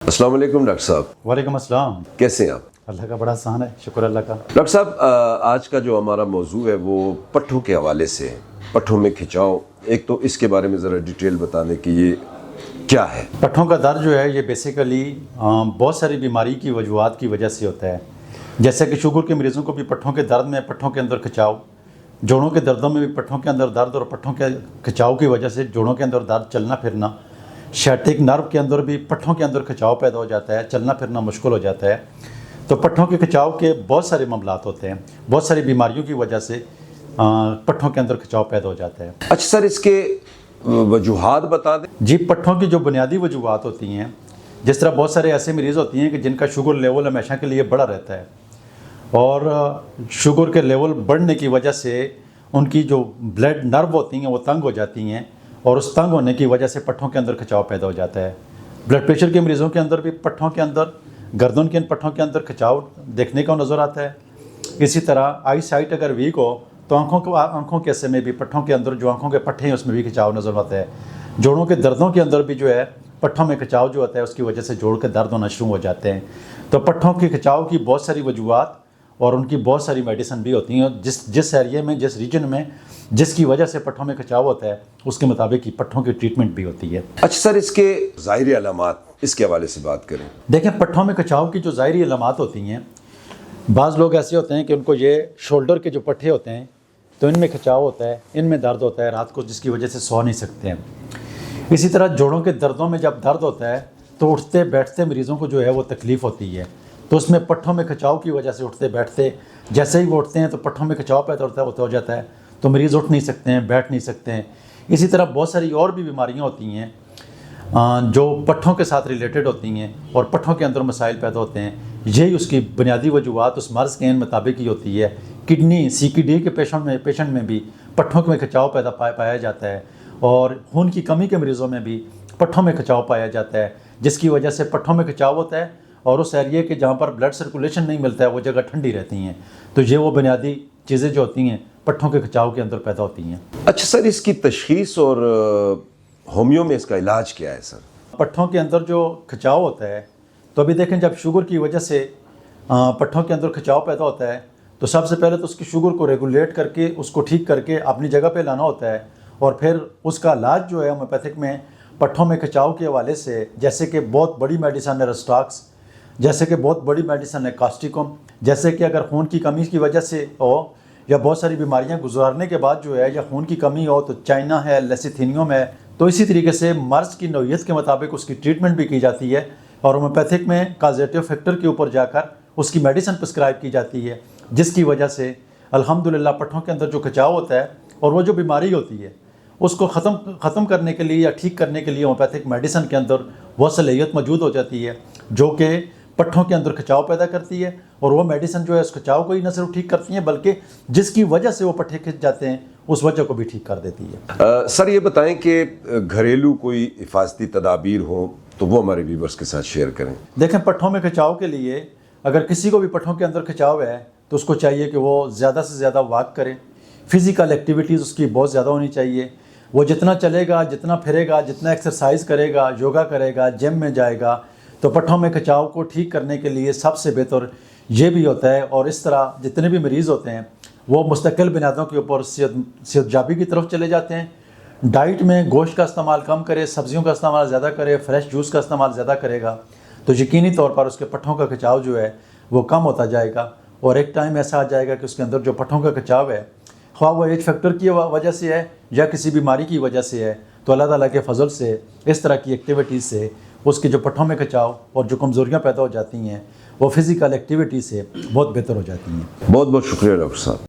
अस्सलाम वालेकुम डॉक्टर साहब। वालेकुम अस्सलाम। कैसे हैं आप? अल्लाह का बड़ा आसान है, शुक्र अल्लाह का। डॉक्टर साहब, आज का जो हमारा मौजू है वो पट्ठों के हवाले से है। पट्ठों में खिंचाव, एक तो इसके बारे में ज़रा डिटेल बता दें कि ये क्या है। पट्ठों का दर्द जो है ये बेसिकली बहुत सारी बीमारी की वजूहात की वजह से होता है। जैसे कि शुगर के मरीज़ों को भी पट्ठों के दर्द में पट्ठों के अंदर खिंचाव, जोड़ों के दर्दों में भी पट्ठों के अंदर दर्द और पट्ठों के खिंचाव की वजह से जोड़ों के अंदर दर्द, चलना फिरना, शैटिक नर्व के अंदर भी पट्ठों के अंदर खिंचाव पैदा हो जाता है, चलना फिरना मुश्किल हो जाता है। तो पट्ठों के खिंचाव के बहुत सारे मामलात होते हैं, बहुत सारी बीमारियों की वजह से पट्ठों के अंदर खिंचाव पैदा हो जाता है। अच्छा सर, इसके वजूहात बता दें। जी, पट्ठों की जो बुनियादी वजूहात होती हैं, जिस तरह बहुत सारे ऐसे मरीज़ होती हैं कि जिनका शुगर लेवल हमेशा के लिए बढ़ा रहता है और शुगर के लेवल बढ़ने की वजह से उनकी जो ब्लड नर्व होती हैं वो तंग हो जाती हैं और उस तंग होने की वजह से पट्ठों के अंदर खिंचाव पैदा हो जाता है। ब्लड प्रेशर के मरीज़ों के अंदर भी पट्ठों के अंदर, गर्दन के पट्ठों के अंदर खिंचाव देखने को नज़र आता है। इसी तरह आई साइट अगर वीक हो तो आँखों के हिस्से में भी पट्ठों के अंदर जो आँखों के पट्टे हैं उसमें भी खिंचाव नज़र आता है। जोड़ों के दर्दों के अंदर भी जो है पट्ठों में खिंचाव जो होता है उसकी वजह से जोड़ के दर्द होना शुरू हो जाते हैं। तो पट्ठों के खिंचाव की बहुत सारी वजूहात और उनकी बहुत सारी मेडिसिन भी होती हैं। जिस एरिया में, जिस रीजन में जिसकी वजह से पट्ठों में खिंचाव होता है उसके मुताबिक ही पट्ठों की ट्रीटमेंट भी होती है। अच्छा सर, इसके ज़ाहिरी अलामात, इसके हवाले से बात करें। देखें, पट्ठों में खिंचाव की जो ज़ाहिरी अलामात होती हैं, बाज़ लोग ऐसे होते हैं कि उनको ये शोल्डर के जो पट्टे होते हैं तो इनमें खिंचाव होता है, इनमें दर्द होता है रात को, जिसकी वजह से सो नहीं सकते हैं। इसी तरह जोड़ों के दर्दों में जब दर्द होता है तो उठते बैठते मरीज़ों को जो है वो तकलीफ़ होती है। तो उसमें पट्ठों में खिंचाव की वजह से उठते बैठते, जैसे ही वो उठते हैं तो पट्ठों में खिंचाव पैदा हो जाता है, तो मरीज़ उठ नहीं सकते हैं, बैठ नहीं सकते हैं। इसी तरह बहुत सारी और भी बीमारियां होती हैं जो पट्ठों के साथ रिलेटेड होती हैं और पट्ठों के अंदर मसाइल पैदा होते हैं। यही उसकी बुनियादी वजूहात उस मर्ज़ के मुताबिक ही होती है। किडनी CKD के पेशेंट में भी पट्ठों में खिंचाव पैदा पाया जाता है और खून की कमी के मरीज़ों में भी पट्ठों में खिंचाव पाया जाता है, जिसकी वजह से पट्ठों में खिंचाव होता है और उस एरिया के जहाँ पर ब्लड सर्कुलेशन नहीं मिलता है वो जगह ठंडी रहती हैं। तो ये वो बुनियादी चीज़ें जो होती हैं पट्ठों के खिंचाव के अंदर पैदा होती हैं। अच्छा सर, इसकी तशख़ीस और होमियो में इसका इलाज क्या है सर? पट्ठों के अंदर जो खिंचाव होता है, तो अभी देखें, जब शुगर की वजह से पट्ठों के अंदर खिंचाव पैदा होता है तो सबसे पहले तो उसकी शुगर को रेगुलेट करके, उसको ठीक करके अपनी जगह पे लाना होता है और फिर उसका इलाज जो है होम्योपैथिक में पट्ठों में खिंचाव के हवाले से, जैसे कि बहुत बड़ी मेडिसिन है रेस्टॉक्स, जैसे कि बहुत बड़ी मेडिसिन है कास्टिकम, जैसे कि अगर खून की कमी की वजह से हो या बहुत सारी बीमारियां गुजारने के बाद जो है या खून की कमी हो तो चाइना है, लेसिथिनियम है। तो इसी तरीके से मर्ज़ की नौइयत के मुताबिक उसकी ट्रीटमेंट भी की जाती है और होम्योपैथिक में काजेटिव फैक्टर के ऊपर जाकर उसकी मेडिसिन प्रिस्क्राइब की जाती है, जिसकी वजह से अल्हम्दुलिल्लाह पट्ठों के अंदर जो खिंचाव होता है और वो जो बीमारी होती है उसको ख़त्म करने के लिए या ठीक करने के लिए होम्योपैथिक मेडिसिन के अंदर वो सलाहियत मौजूद हो जाती है जो कि पट्ठों के अंदर खिंचाव पैदा करती है और वो मेडिसिन जो है उस खिंचाव को ही न सिर्फ ठीक करती हैं बल्कि जिसकी वजह से वो पट्टे खिंच जाते हैं उस वजह को भी ठीक कर देती है। सर ये बताएं कि घरेलू कोई हिफाजती तदाबीर हो तो वो हमारे व्यूवर्स के साथ शेयर करें। देखें, पट्ठों में खिंचाव के लिए अगर किसी को भी पट्ठों के अंदर खिंचाव है तो उसको चाहिए कि वो ज़्यादा से ज़्यादा वॉक करे, फ़िज़िकल एक्टिविटीज़ उसकी बहुत ज़्यादा होनी चाहिए। वो जितना चलेगा, जितना फिरेगा, जितना एक्सरसाइज करेगा, योगा करेगा, जिम में जाएगा, तो पट्ठों में खिंचाव को ठीक करने के लिए सबसे बेहतर ये भी होता है। और इस तरह जितने भी मरीज़ होते हैं वो मुस्तकिल बुनियादों के ऊपर सेहतयाबी की तरफ चले जाते हैं। डाइट में गोश्त का इस्तेमाल कम करे, सब्जियों का इस्तेमाल ज़्यादा करे, फ्रेश जूस का इस्तेमाल ज़्यादा करेगा तो यकीनी तौर पर उसके पट्ठों का खिंचाव जो है वो कम होता जाएगा और एक टाइम ऐसा आ जाएगा कि उसके अंदर जो पट्ठों का खिंचाव है, ख्वाह वो एज फैक्टर की वजह से है या किसी बीमारी की वजह से है, तो अल्लाह ताला के फजल से इस तरह की एक्टिविटीज़ से उसके जो पट्ठों में खिंचाव और जो कमज़ोरियाँ पैदा हो जाती हैं वो फ़िज़िकल एक्टिविटी से बहुत बेहतर हो जाती हैं। बहुत बहुत शुक्रिया डॉक्टर साहब।